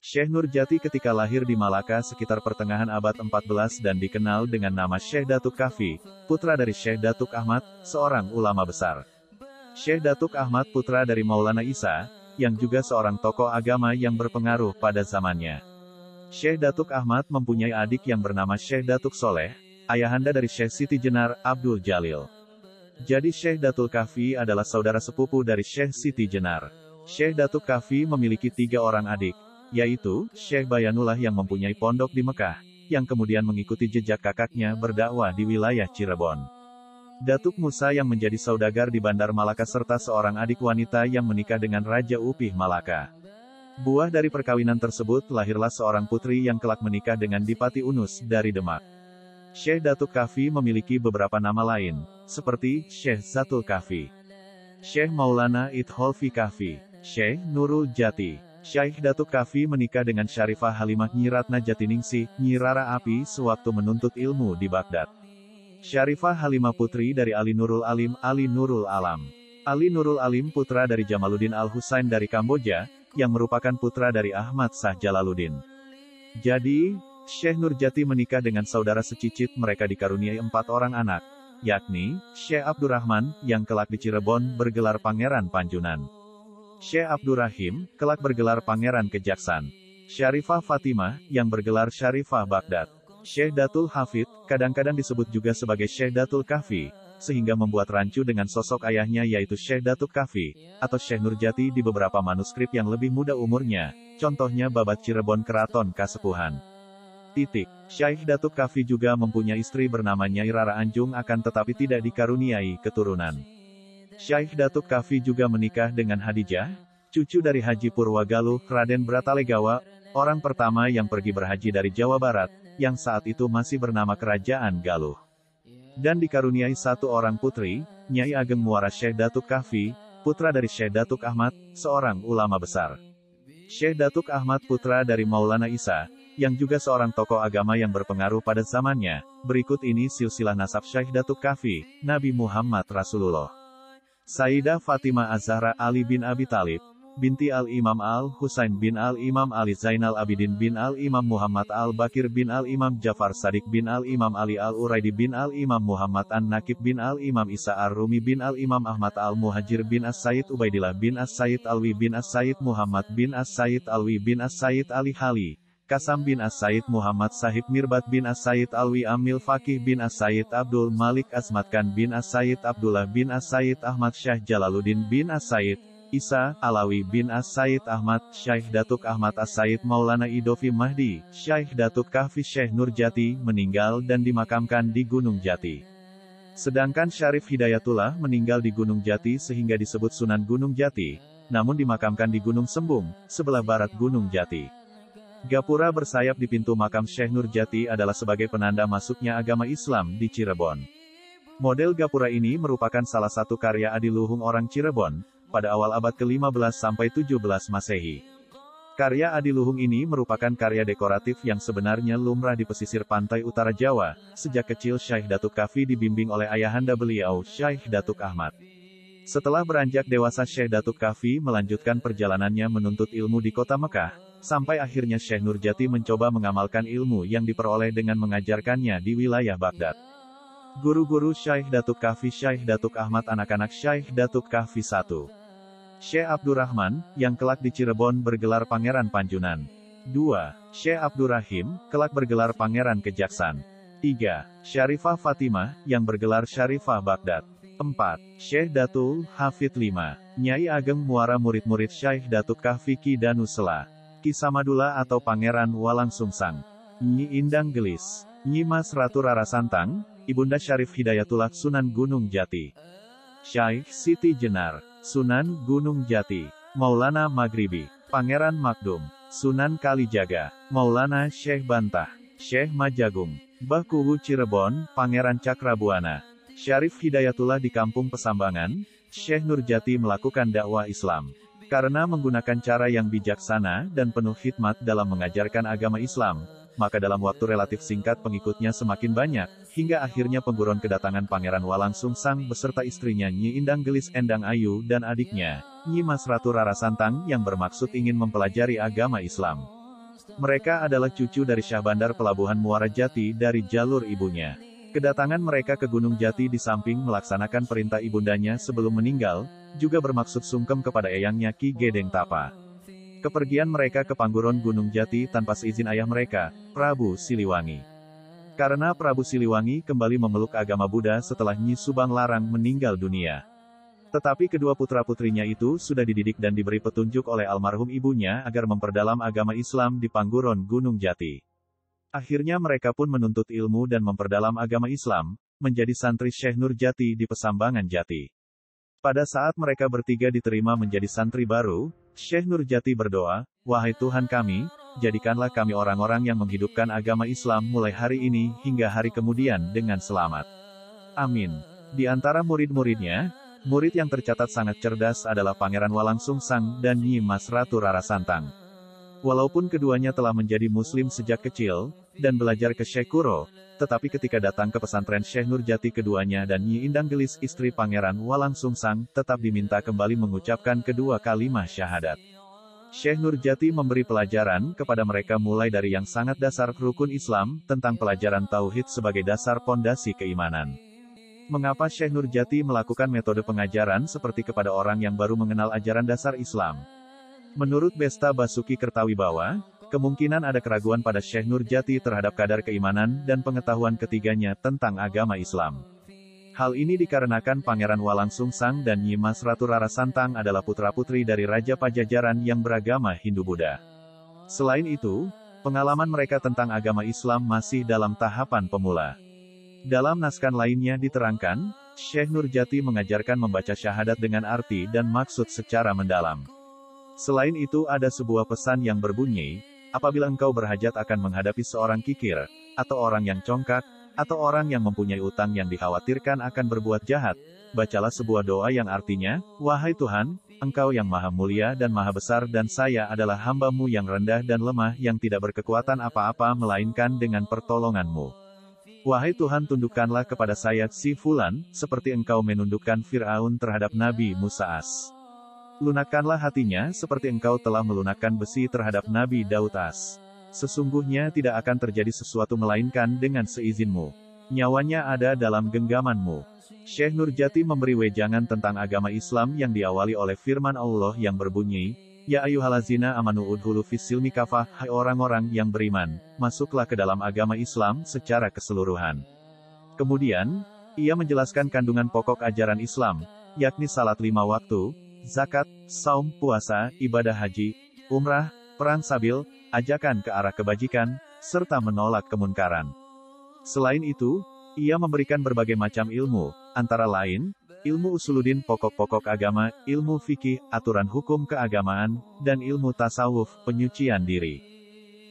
Syekh Nurjati ketika lahir di Malaka sekitar pertengahan abad 14 dan dikenal dengan nama Syekh Datuk Kahfi, putra dari Syekh Datuk Ahmad, seorang ulama besar. Syekh Datuk Ahmad putra dari Maulana Isa, yang juga seorang tokoh agama yang berpengaruh pada zamannya. Syekh Datuk Ahmad mempunyai adik yang bernama Syekh Datuk Soleh, ayahanda dari Syekh Siti Jenar, Abdul Jalil. Jadi Syekh Datul Kahfi adalah saudara sepupu dari Syekh Siti Jenar. Syekh Datuk Kahfi memiliki 3 orang adik, yaitu, Syekh Bayanullah yang mempunyai pondok di Mekah, yang kemudian mengikuti jejak kakaknya berdakwah di wilayah Cirebon. Datuk Musa yang menjadi saudagar di Bandar Malaka serta seorang adik wanita yang menikah dengan Raja Upih Malaka. Buah dari perkawinan tersebut lahirlah seorang putri yang kelak menikah dengan Dipati Unus dari Demak. Syekh Datuk Kahfi memiliki beberapa nama lain, seperti Syekh Zatul Kahfi, Syekh Maulana Itholfi Kahfi, Syekh Nurul Jati. Syekh Datuk Kahfi menikah dengan Syarifah Halimah Nyi Ratna Jatiningsih, Nyi Rara Api sewaktu menuntut ilmu di Baghdad. Syarifah Halimah putri dari Ali Nurul Alim, Ali Nurul Alam. Ali Nurul Alim putra dari Jamaluddin Al-Husain dari Kamboja, yang merupakan putra dari Ahmad Shah Jalaluddin. Jadi, Syekh Nurjati menikah dengan saudara secicit mereka dikaruniai 4 orang anak, yakni, Syekh Abdurrahman, yang kelak di Cirebon bergelar Pangeran Panjunan. Syekh Abdurrahim, kelak bergelar Pangeran Kejaksan. Syarifah Fatimah, yang bergelar Syarifah Baghdad. Syekh Datul Hafid, kadang-kadang disebut juga sebagai Syekh Datul Kahfi, sehingga membuat rancu dengan sosok ayahnya yaitu Syekh Datuk Kahfi, atau Syekh Nurjati di beberapa manuskrip yang lebih muda umurnya, contohnya Babat Cirebon Keraton Kasepuhan. Syekh Datuk Kahfi juga mempunyai istri bernama Nyai Rara Anjung akan tetapi tidak dikaruniai keturunan. Syekh Datuk Kahfi juga menikah dengan Hadijah, cucu dari Haji Purwagaluh, Raden Bratalegawa, orang pertama yang pergi berhaji dari Jawa Barat, yang saat itu masih bernama Kerajaan Galuh. Dan dikaruniai 1 orang putri, Nyai Ageng Muara Syekh Datuk Kahfi, putra dari Syekh Datuk Ahmad, seorang ulama besar. Syekh Datuk Ahmad putra dari Maulana Isa, yang juga seorang tokoh agama yang berpengaruh pada zamannya. Berikut ini silsilah nasab Syekh Datuk Kahfi, Nabi Muhammad Rasulullah. Sayyidah Fatimah Az-Zahra Ali bin Abi Thalib, binti Al-Imam Al-Husain bin Al-Imam Ali Zainal Abidin bin Al-Imam Muhammad Al-Bakir bin Al-Imam Jafar Sadiq bin Al-Imam Ali Al-Uraidi bin Al-Imam Muhammad An-Nakib bin Al-Imam Isa Ar-Rumi bin Al-Imam Ahmad Al-Muhajir bin As-Sayyid Ubaidillah bin As-Sayyid Alwi bin As-Sayyid Muhammad bin As-Sayyid Alwi bin As-Sayyid Ali Hali, Kasam bin As-Sayyid Muhammad Sahib Mirbat bin As-Sayyid Alwi Amil Fakih bin As-Sayyid Abdul Malik Azmatkan bin As-Sayyid Abdullah bin As-Sayyid Ahmad Syah Jalaluddin bin As-Sayyid Isa Alawi bin As-Sayyid Ahmad, Syekh Datuk Ahmad As-Sayyid Maulana Idofi Mahdi. Syekh Datuk Kahfi Syekh Nurjati meninggal dan dimakamkan di Gunung Jati. Sedangkan Syarif Hidayatullah meninggal di Gunung Jati sehingga disebut Sunan Gunung Jati, namun dimakamkan di Gunung Sembung, sebelah barat Gunung Jati. Gapura bersayap di pintu makam Syekh Nurjati adalah sebagai penanda masuknya agama Islam di Cirebon. Model gapura ini merupakan salah satu karya adiluhung orang Cirebon, pada awal abad ke-15 sampai 17 Masehi. Karya adiluhung ini merupakan karya dekoratif yang sebenarnya lumrah di pesisir pantai utara Jawa. Sejak kecil Syekh Datuk Kahfi dibimbing oleh ayahanda beliau, Syekh Datuk Ahmad. Setelah beranjak dewasa Syekh Datuk Kahfi melanjutkan perjalanannya menuntut ilmu di kota Mekah, sampai akhirnya Syekh Nurjati mencoba mengamalkan ilmu yang diperoleh dengan mengajarkannya di wilayah Baghdad. Guru-guru Syekh Datuk Kahfi Syekh Datuk Ahmad anak-anak Syekh Datuk Kahfi 1. Syekh Abdurrahman, yang kelak di Cirebon bergelar Pangeran Panjunan. 2. Syekh Abdurrahim, kelak bergelar Pangeran Kejaksan. 3. Syarifah Fatimah, yang bergelar Syarifah Baghdad. 4. Syekh Datul Hafid 5. Nyai Ageng Muara murid-murid Syekh Datuk Kahfi Ki Danusela, Ki Samadula atau Pangeran Walang Sungsang, Nyi Indang Gelis, Nyi Mas Ratu Rara Santang, Ibunda Syarif Hidayatullah Sunan Gunung Jati, Syekh Siti Jenar, Sunan Gunung Jati, Maulana Maghribi, Pangeran Makdum, Sunan Kalijaga, Maulana Syekh Bantah, Syekh Majagung, Mbah Kuwu Cirebon, Pangeran Cakrabuana, Syarif Hidayatullah di Kampung Pesambangan. Syekh Nurjati melakukan dakwah Islam karena menggunakan cara yang bijaksana dan penuh hikmat dalam mengajarkan agama Islam, maka dalam waktu relatif singkat pengikutnya semakin banyak, hingga akhirnya pemburuan kedatangan Pangeran Walang Sungsang beserta istrinya Nyi Indang Gelis Endang Ayu dan adiknya, Nyi Mas Ratu Rara Santang yang bermaksud ingin mempelajari agama Islam. Mereka adalah cucu dari Syah Bandar Pelabuhan Muara Jati dari jalur ibunya. Kedatangan mereka ke Gunung Jati di samping melaksanakan perintah ibundanya sebelum meninggal, juga bermaksud sungkem kepada eyangnya Ki Gedeng Tapa. Kepergian mereka ke Pangguron Gunung Jati tanpa seizin ayah mereka, Prabu Siliwangi. Karena Prabu Siliwangi kembali memeluk agama Buddha setelah Nyi Subang Larang meninggal dunia. Tetapi kedua putra-putrinya itu sudah dididik dan diberi petunjuk oleh almarhum ibunya agar memperdalam agama Islam di Pangguron Gunung Jati. Akhirnya mereka pun menuntut ilmu dan memperdalam agama Islam, menjadi santri Syekh Nurjati di Pesambangan Jati. Pada saat mereka bertiga diterima menjadi santri baru, Syekh Nurjati berdoa, "Wahai Tuhan kami, jadikanlah kami orang-orang yang menghidupkan agama Islam mulai hari ini hingga hari kemudian dengan selamat. Amin." Di antara murid-muridnya, murid yang tercatat sangat cerdas adalah Pangeran Walangsungsang dan Nyi Mas Ratu Rara Santang. Walaupun keduanya telah menjadi muslim sejak kecil, dan belajar ke Syekh Kuro, tetapi ketika datang ke pesantren Syekh Nurjati keduanya dan Nyi Indang Gelis istri Pangeran Walangsungsang, tetap diminta kembali mengucapkan kedua kalimah syahadat. Syekh Nurjati memberi pelajaran kepada mereka mulai dari yang sangat dasar rukun Islam, tentang pelajaran Tauhid sebagai dasar pondasi keimanan. Mengapa Syekh Nurjati melakukan metode pengajaran seperti kepada orang yang baru mengenal ajaran dasar Islam? Menurut Besta Basuki Kertawibawa, kemungkinan ada keraguan pada Syekh Nurjati terhadap kadar keimanan dan pengetahuan ketiganya tentang agama Islam. Hal ini dikarenakan Pangeran Walangsungsang dan Nyi Mas Ratu Rara Santang adalah putra-putri dari Raja Pajajaran yang beragama Hindu-Buddha. Selain itu, pengalaman mereka tentang agama Islam masih dalam tahapan pemula. Dalam naskah lainnya diterangkan, Syekh Nurjati mengajarkan membaca syahadat dengan arti dan maksud secara mendalam. Selain itu ada sebuah pesan yang berbunyi, apabila engkau berhajat akan menghadapi seorang kikir, atau orang yang congkak, atau orang yang mempunyai utang yang dikhawatirkan akan berbuat jahat, bacalah sebuah doa yang artinya, "Wahai Tuhan, Engkau yang maha mulia dan maha besar dan saya adalah hamba-Mu yang rendah dan lemah yang tidak berkekuatan apa-apa melainkan dengan pertolongan-Mu. Wahai Tuhan tundukkanlah kepada saya si Fulan, seperti Engkau menundukkan Fir'aun terhadap Nabi Musa as. Lunakkanlah hatinya seperti Engkau telah melunakkan besi terhadap Nabi Daud as. Sesungguhnya tidak akan terjadi sesuatu melainkan dengan seizin-Mu. Nyawanya ada dalam genggaman-Mu." Syekh Nurjati memberi wejangan tentang agama Islam yang diawali oleh firman Allah yang berbunyi, "Ya ayyuhallazina amanu udkhulu fis-silmi kafah, hai orang-orang yang beriman, masuklah ke dalam agama Islam secara keseluruhan." Kemudian, ia menjelaskan kandungan pokok ajaran Islam, yakni salat 5 waktu, zakat, saum, puasa, ibadah haji, umrah, perang sabil, ajakan ke arah kebajikan, serta menolak kemunkaran. Selain itu, ia memberikan berbagai macam ilmu, antara lain, ilmu usuluddin pokok-pokok agama, ilmu fikih, aturan hukum keagamaan, dan ilmu tasawuf, penyucian diri.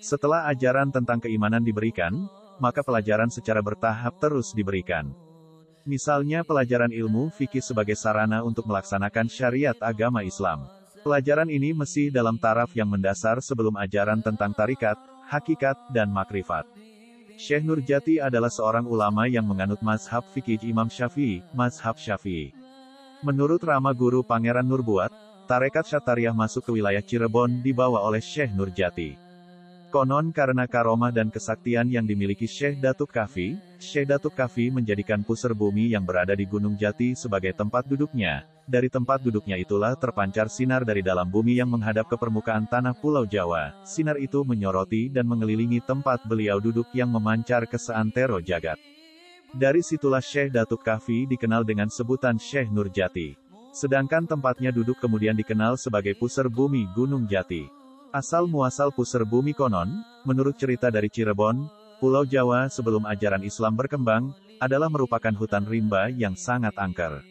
Setelah ajaran tentang keimanan diberikan, maka pelajaran secara bertahap terus diberikan. Misalnya pelajaran ilmu fikih sebagai sarana untuk melaksanakan syariat agama Islam. Pelajaran ini masih dalam taraf yang mendasar sebelum ajaran tentang tarikat, hakikat, dan makrifat. Syekh Nurjati adalah seorang ulama yang menganut mazhab fikih Imam Syafi'i, mazhab Syafi'i. Menurut Rama Guru Pangeran Nurbuat, tarekat Syatariah masuk ke wilayah Cirebon dibawa oleh Syekh Nurjati. Konon karena karomah dan kesaktian yang dimiliki Syekh Datuk Kafi, Syekh Datuk Kafi menjadikan pusar bumi yang berada di Gunung Jati sebagai tempat duduknya. Dari tempat duduknya itulah terpancar sinar dari dalam bumi yang menghadap ke permukaan tanah Pulau Jawa. Sinar itu menyoroti dan mengelilingi tempat beliau duduk yang memancar ke seantero jagat. Dari situlah Syekh Datuk Kafi dikenal dengan sebutan Syekh Nurjati. Sedangkan tempatnya duduk kemudian dikenal sebagai pusar bumi Gunung Jati. Asal-muasal pusar bumi konon, menurut cerita dari Cirebon, Pulau Jawa sebelum ajaran Islam berkembang, adalah merupakan hutan rimba yang sangat angker.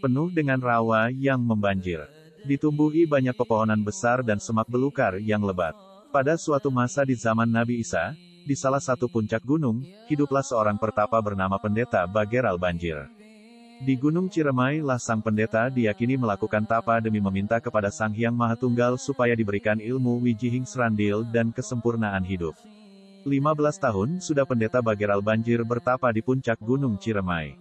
Penuh dengan rawa yang membanjir. Ditumbuhi banyak pepohonan besar dan semak belukar yang lebat. Pada suatu masa di zaman Nabi Isa, di salah satu puncak gunung, hiduplah seorang pertapa bernama Pendeta Bageral Banjir. Di Gunung Ciremai lah sang pendeta diyakini melakukan tapa demi meminta kepada Sang Hyang Maha Tunggal supaya diberikan ilmu wijihing serandil dan kesempurnaan hidup. 15 tahun sudah Pendeta Bageral Banjir bertapa di puncak Gunung Ciremai.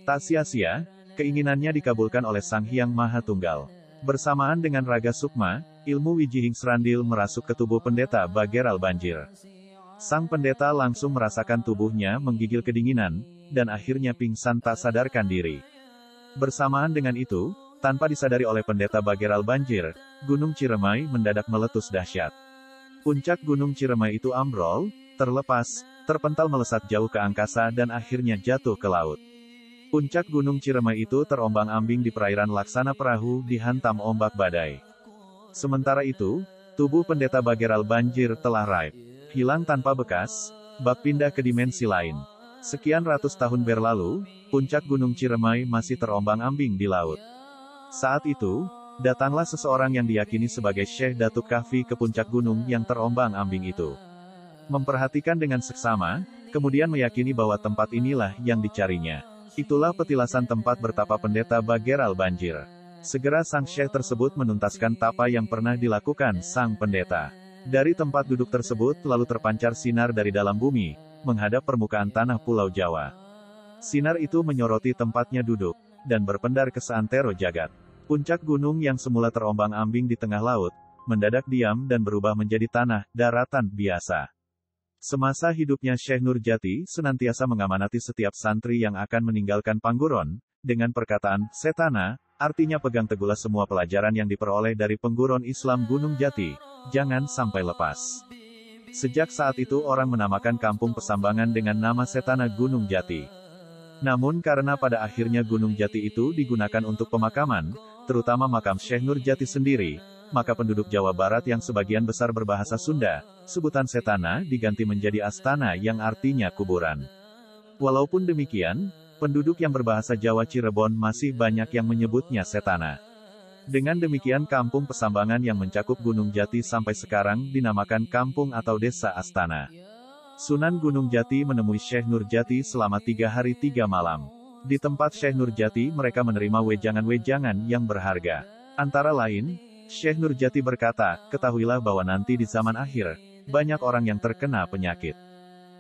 Tak sia-sia, keinginannya dikabulkan oleh Sang Hyang Maha Tunggal. Bersamaan dengan Raga Sukma, ilmu Wijihing Serandil merasuk ke tubuh pendeta Bager Al-Banjir. Sang pendeta langsung merasakan tubuhnya menggigil kedinginan, dan akhirnya pingsan tak sadarkan diri. Bersamaan dengan itu, tanpa disadari oleh pendeta Bager Al-Banjir, Gunung Ciremai mendadak meletus dahsyat. Puncak Gunung Ciremai itu ambrol, terlepas, terpental melesat jauh ke angkasa dan akhirnya jatuh ke laut. Puncak Gunung Ciremai itu terombang-ambing di perairan laksana perahu dihantam ombak badai. Sementara itu, tubuh pendeta Bager Al-Banjir telah raib, hilang tanpa bekas, bak pindah ke dimensi lain. Sekian ratus tahun berlalu, puncak Gunung Ciremai masih terombang-ambing di laut. Saat itu, datanglah seseorang yang diyakini sebagai Syekh Datuk Kahfi ke puncak gunung yang terombang-ambing itu. Memperhatikan dengan seksama, kemudian meyakini bahwa tempat inilah yang dicarinya. Itulah petilasan tempat bertapa pendeta Bager Al-Banjir. Segera sang syekh tersebut menuntaskan tapa yang pernah dilakukan sang pendeta. Dari tempat duduk tersebut lalu terpancar sinar dari dalam bumi, menghadap permukaan tanah Pulau Jawa. Sinar itu menyoroti tempatnya duduk, dan berpendar ke seantero jagat. Puncak gunung yang semula terombang-ambing di tengah laut, mendadak diam dan berubah menjadi tanah, daratan biasa. Semasa hidupnya Syekh Nurjati senantiasa mengamanati setiap santri yang akan meninggalkan Pangguron, dengan perkataan, setana, artinya pegang teguhlah semua pelajaran yang diperoleh dari pengguron Islam Gunung Jati, jangan sampai lepas. Sejak saat itu orang menamakan kampung Pesambangan dengan nama Setana Gunung Jati. Namun karena pada akhirnya Gunung Jati itu digunakan untuk pemakaman, terutama makam Syekh Nurjati sendiri, maka penduduk Jawa Barat yang sebagian besar berbahasa Sunda, sebutan Setana diganti menjadi Astana yang artinya kuburan. Walaupun demikian, penduduk yang berbahasa Jawa Cirebon masih banyak yang menyebutnya Setana. Dengan demikian kampung Pesambangan yang mencakup Gunung Jati sampai sekarang dinamakan kampung atau desa Astana. Sunan Gunung Jati menemui Syekh Nurjati selama 3 hari 3 malam. Di tempat Syekh Nurjati mereka menerima wejangan-wejangan yang berharga. Antara lain, Syekh Nurjati berkata, ketahuilah bahwa nanti di zaman akhir, banyak orang yang terkena penyakit.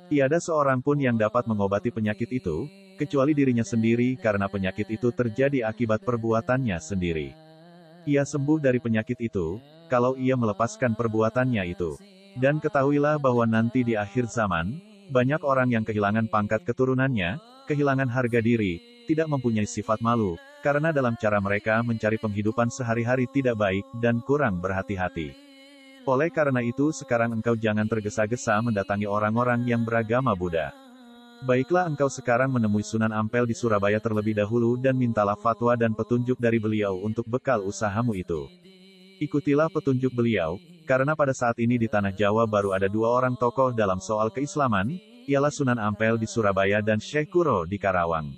Tiada seorang pun yang dapat mengobati penyakit itu, kecuali dirinya sendiri karena penyakit itu terjadi akibat perbuatannya sendiri. Ia sembuh dari penyakit itu, kalau ia melepaskan perbuatannya itu. Dan ketahuilah bahwa nanti di akhir zaman, banyak orang yang kehilangan pangkat keturunannya, kehilangan harga diri, tidak mempunyai sifat malu, karena dalam cara mereka mencari penghidupan sehari-hari tidak baik, dan kurang berhati-hati. Oleh karena itu sekarang engkau jangan tergesa-gesa mendatangi orang-orang yang beragama Buddha. Baiklah engkau sekarang menemui Sunan Ampel di Surabaya terlebih dahulu dan mintalah fatwa dan petunjuk dari beliau untuk bekal usahamu itu. Ikutilah petunjuk beliau, karena pada saat ini di Tanah Jawa baru ada 2 orang tokoh dalam soal keislaman, ialah Sunan Ampel di Surabaya dan Syekh Kuro di Karawang.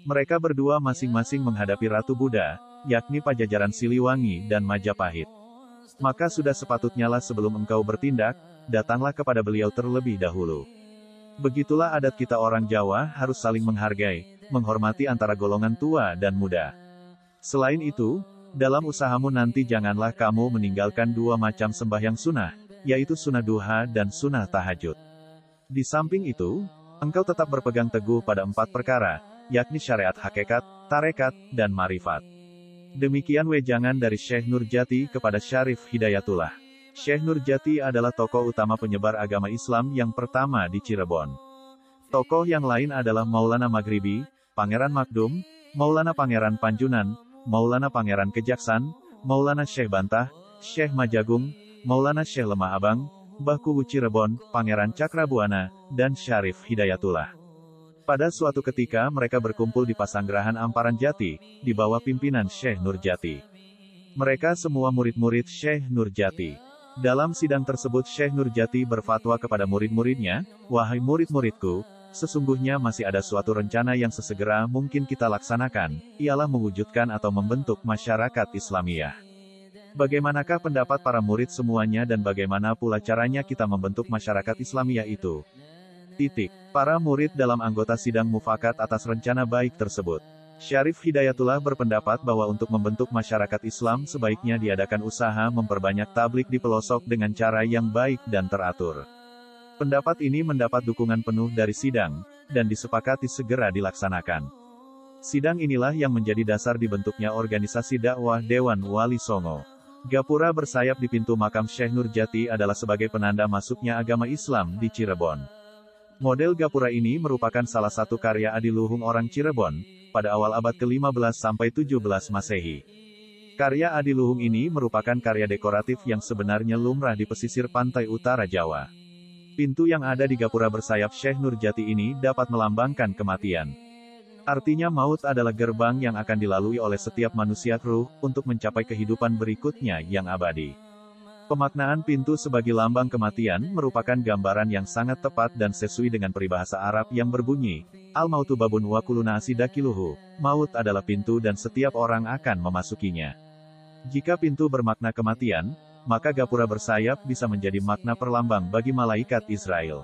Mereka berdua masing-masing menghadapi Ratu Buddha, yakni Pajajaran Siliwangi dan Majapahit. Maka sudah sepatutnya lah sebelum engkau bertindak, datanglah kepada beliau terlebih dahulu. Begitulah adat kita orang Jawa harus saling menghargai, menghormati antara golongan tua dan muda. Selain itu, dalam usahamu nanti janganlah kamu meninggalkan 2 macam sembahyang sunnah, yaitu sunnah duha dan sunnah tahajud. Di samping itu, engkau tetap berpegang teguh pada 4 perkara, yakni syariat hakikat, tarekat, dan marifat. Demikian wejangan dari Syekh Nurjati kepada Syarif Hidayatullah. Syekh Nurjati adalah tokoh utama penyebar agama Islam yang pertama di Cirebon. Tokoh yang lain adalah Maulana Maghribi, Pangeran Makdum, Maulana Pangeran Panjunan, Maulana Pangeran Kejaksan, Maulana Syekh Bantah, Syekh Majagung, Maulana Syekh Lemah Abang, Mbah Kuwu Cirebon, Pangeran Cakrabuana, dan Syarif Hidayatullah. Pada suatu ketika mereka berkumpul di Pasanggerahan Amparan Jati, di bawah pimpinan Syekh Nurjati. Mereka semua murid-murid Syekh Nurjati. Dalam sidang tersebut Syekh Nurjati berfatwa kepada murid-muridnya, wahai murid-muridku, sesungguhnya masih ada suatu rencana yang sesegera mungkin kita laksanakan, ialah mewujudkan atau membentuk masyarakat Islamiyah. Bagaimanakah pendapat para murid semuanya dan bagaimana pula caranya kita membentuk masyarakat Islamiyah itu? Para murid dalam anggota sidang mufakat atas rencana baik tersebut. Syarif Hidayatullah berpendapat bahwa untuk membentuk masyarakat Islam sebaiknya diadakan usaha memperbanyak tablik di pelosok dengan cara yang baik dan teratur. Pendapat ini mendapat dukungan penuh dari sidang, dan disepakati segera dilaksanakan. Sidang inilah yang menjadi dasar dibentuknya organisasi dakwah Dewan Wali Songo. Gapura bersayap di pintu makam Syekh Nurjati adalah sebagai penanda masuknya agama Islam di Cirebon. Model gapura ini merupakan salah satu karya adiluhung orang Cirebon, pada awal abad ke-15 sampai 17 Masehi. Karya adiluhung ini merupakan karya dekoratif yang sebenarnya lumrah di pesisir pantai utara Jawa. Pintu yang ada di gapura bersayap Syekh Nurjati ini dapat melambangkan kematian. Artinya maut adalah gerbang yang akan dilalui oleh setiap manusia ruh, untuk mencapai kehidupan berikutnya yang abadi. Pemaknaan pintu sebagai lambang kematian merupakan gambaran yang sangat tepat dan sesuai dengan peribahasa Arab yang berbunyi, Al-mautu babun wa kullu nasi dakiluhu, maut adalah pintu dan setiap orang akan memasukinya. Jika pintu bermakna kematian, maka gapura bersayap bisa menjadi makna perlambang bagi malaikat Israel.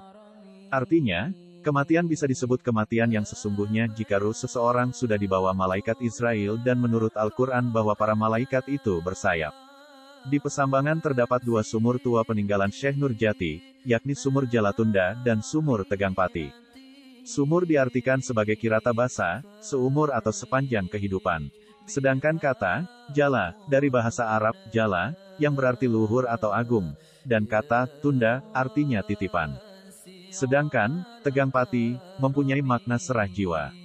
Artinya, kematian bisa disebut kematian yang sesungguhnya jika ruh seseorang sudah dibawa malaikat Israel dan menurut Al-Quran bahwa para malaikat itu bersayap. Di Pesambangan terdapat dua sumur tua peninggalan Syekh Nurjati, yakni Sumur Jalatunda dan Sumur Tegangpati. Sumur diartikan sebagai kirata basa, seumur atau sepanjang kehidupan. Sedangkan kata, jala, dari bahasa Arab, jala, yang berarti luhur atau agung, dan kata, tunda, artinya titipan. Sedangkan, Tegangpati, mempunyai makna serah jiwa.